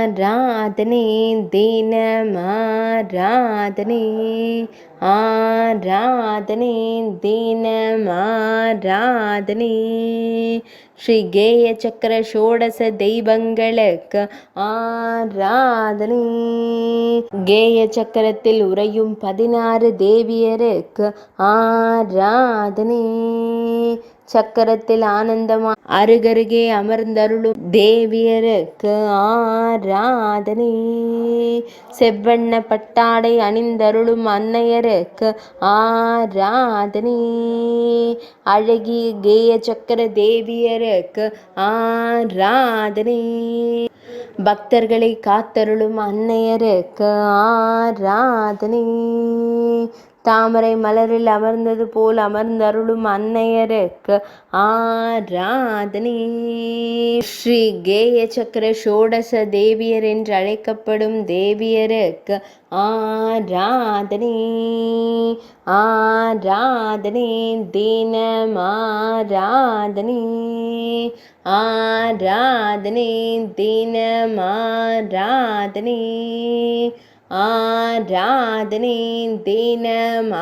ஆராதனை தினமாராதனை ஆராதனை தினமாராதனை ஸ்ரீ கேய சக்கர ஷோடச தெய்வங்களுக்கு ஆராதனை கேய சக்கரத்தில் உறையும் 16 தேவியருக்கு ஆராதனை சக்கரத்தில் ஆனந்தமா அருகருகே அமர்ந்தருளும் தேவியருக்கு ஆராதனை செவ்வண்ண பட்டாடை அணிந்தருளும் அன்னையருக்கு ஆராதனை அழகிய கேய சக்கர தேவியருக்கு ஆராதனை பக்தர்களை காத்தருளும் அன்னையருக்கு ஆராதனை தாமரை மலரில் அமர்ந்தது போல் அமர்ந்தருளும் அன்னையருக்கு ஆராதனை ஸ்ரீ கேய சக்கர ஷோடச தேவியர் என்று அழைக்கப்படும் தேவியருக்கு ஆராதனை ஆராதனை தினமாராதனை ஆராதனை தினமாராதனை ஆராதனை தினமாராதனை